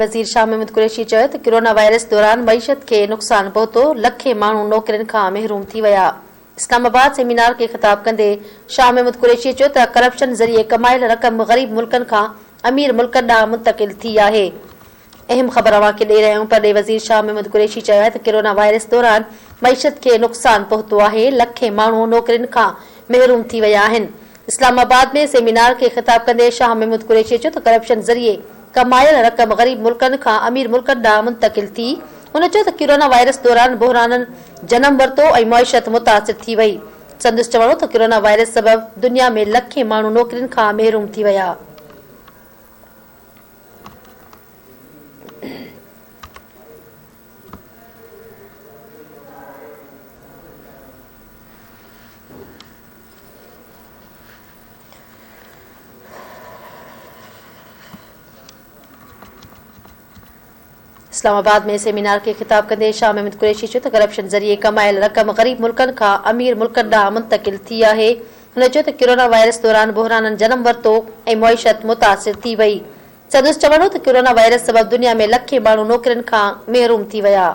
वज़ीर शाह महमूद कुरैशी चयो त कोरोना वायरस दौरान मईशत के नुक़सान पहुतो, लखे माण्हू नौकरियुनि खां महरूम थी विया। इस्लामाबाद सेमिनार खे ख़िताब कंदे शाह महमूद कुरैशी चयो त करप्शन ज़रिए कमायल रक़म ग़रीब मुल्कनि खां अमीर मुल्कनि ॾांहुं मुंतक़िल थी आहे। अहम ख़बर अवां खे ॾेई रहिया आहियूं। परॾे वज़ीर शाह महमूद कुरैशी चयो आहे त कोरोना वायरस दौरान मईशत खे नुक़सान पहुतो आहे, लखे माण्हू नौकरियुनि खां महरूम थी विया आहिनि। इस्लामाबाद में सेमिनार खे ख़िताब कंदे शाह महमूद कुरैशी चयो त करप्शन ज़रिए कमायल रक़म ग़रीब मुल्कनि खां अमीर मुल्कनि ॾांहुं मुंतक़िल थी। हुन चयो त कोरोना वायरस दौरान बहराननि जनम वरितो ऐं मईशत मुतासिर थी वई। संदसि चवणो त कोरोना वायरस सबबि दुनिया में लखे माण्हू नौकरियुनि खां महरूम थी विया। इस्लामाबाद में सेमिनार के खिताब कंदे शाह महमूद कुरैशी चयो त करप्शन ज़रिए कमायल रक़म ग़रीब मुल्कनि खां अमीर मुल्कनि ॾांहुं मुंतक़िल थी आहे। हुन चयो त कोरोना वायरस दौरान बहराननि जनम वरितो ऐं मईशत मुतासिर थी वई। संदसि चवणो त कोरोना वायरस सबबि दुनिया में लखे माण्हू नौकरियुनि खां महरूम थी विया।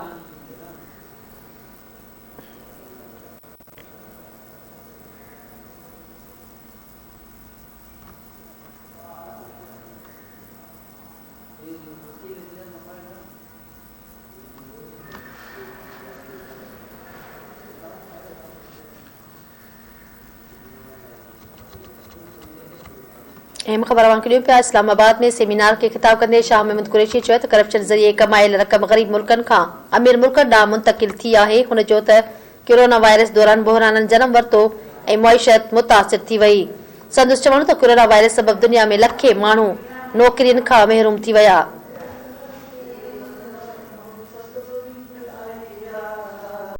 अहम ख़बर अवां खे ॾियूं पिया। इस्लामाबाद में सेमिनार खे ख़िताब कंदे शाह महमूद कुरैशी चयो त करप्शन ज़रिए कमायल रक़म ग़रीब मुल्कनि खां अमीर मुल्कनि ॾांहुं मुंतक़िल थी आहे। हुन चयो त कोरोना वायरस दौरान बहराननि जनम वरितो ऐं मईशत मुतासिर थी वई। संदसि चवणो त कोरोना वायरस सबबि दुनिया में लखे माण्हू नौकरियुनि खां महरूम थी विया।